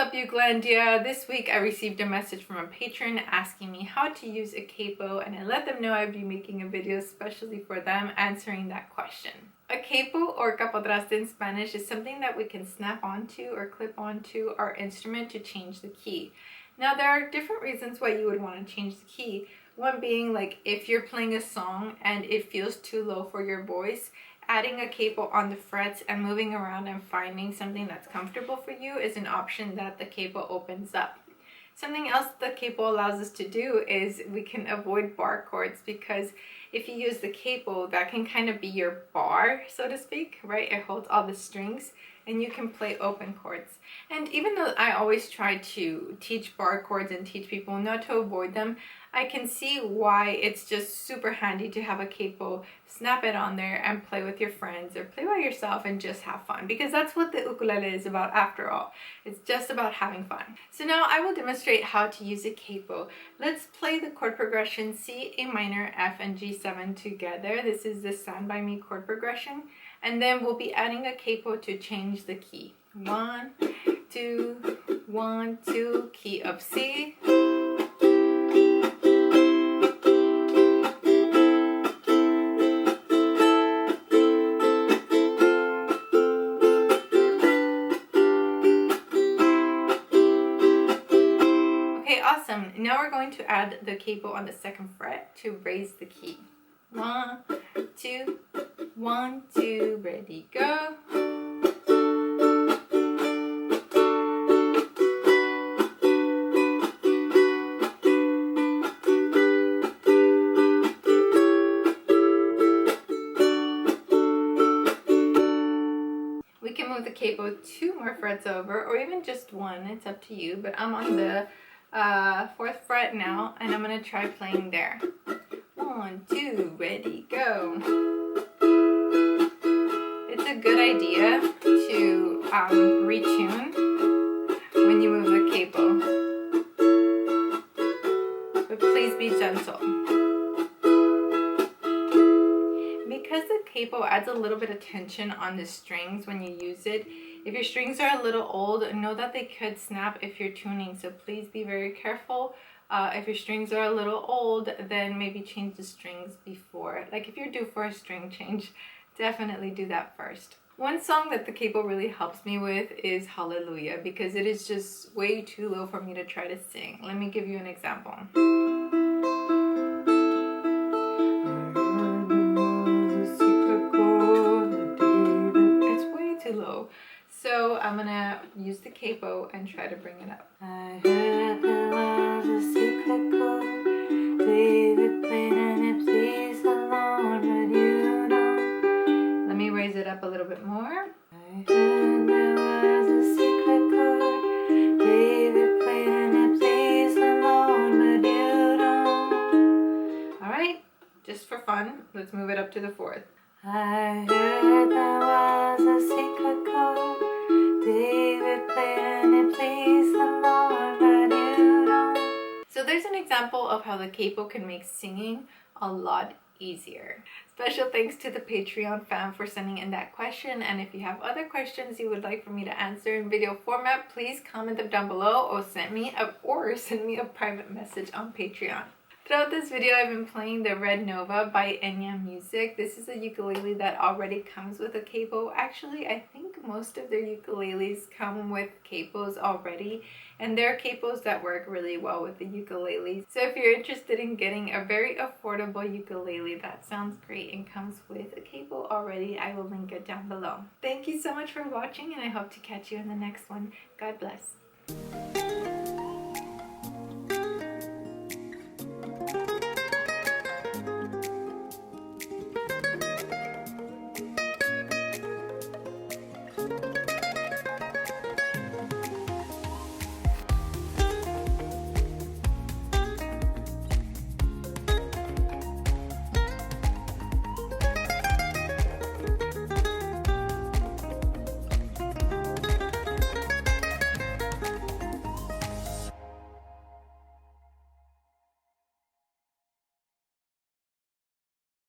up, Ukelandia? This week I received a message from a patron asking me how to use a capo, and I let them know I'd be making a video especially for them answering that question. A capo, or capotraste in Spanish, is something that we can snap onto or clip onto our instrument to change the key. Now there are different reasons why you would want to change the key. One being, like, if you're playing a song and it feels too low for your voice, adding a capo on the frets and moving around and finding something that's comfortable for you is an option that the capo opens up. Something else the capo allows us to do is we can avoid bar chords, because if you use the capo, that can kind of be your bar, so to speak, right? It holds all the strings and you can play open chords. And even though I always try to teach bar chords and teach people not to avoid them, I can see why it's just super handy to have a capo, snap it on there and play with your friends or play by yourself and just have fun, because that's what the ukulele is about after all. It's just about having fun. So now I will demonstrate how to use a capo. Let's play the chord progression C, A minor, F, and G7 together. This is the Stand By Me chord progression. And then we'll be adding a capo to change the key. 1, 2, 1, 2, key of C. Okay, awesome. Now we're going to add the capo on the 2nd fret to raise the key. 1, 2, 1, 2, ready, go. We can move the capo 2 more frets over, or even just 1, it's up to you, but I'm on the 4th fret now, and I'm going to try playing there. 1, 2, ready, go. It's a good idea to retune when you move the capo, but please be gentle. Because the capo adds a little bit of tension on the strings when you use it, if your strings are a little old, know that they could snap if you're tuning, so please be very careful. If your strings are a little old, then maybe change the strings before. Like if you're due for a string change, definitely do that first. One song that the capo really helps me with is Hallelujah, because it is just way too low for me to try to sing. Let me give you an example. It's way too low. So I'm gonna use the capo and try to bring it up. I heard there was a secret chord, David played and it pleased the Lord, but you don't. Let me raise it up a little bit more. I heard there was a secret chord, David played and it pleased the Lord, but you don't. Alright, just for fun, let's move it up to the 4th. I heard there was a secret chord, David played and it pleased the Lord, but you don't. So there's an example of how the capo can make singing a lot easier. Special thanks to the Patreon fam for sending in that question, and if you have other questions you would like for me to answer in video format, please comment them down below or send me a private message on Patreon. Throughout this video, I've been playing the Red Nova by Enya Music. This is a ukulele that already comes with a capo. Actually, I think most of their ukuleles come with capos already, and they're capos that work really well with the ukulele. So if you're interested in getting a very affordable ukulele that sounds great and comes with a capo already, I will link it down below. Thank you so much for watching, and I hope to catch you in the next one. God bless.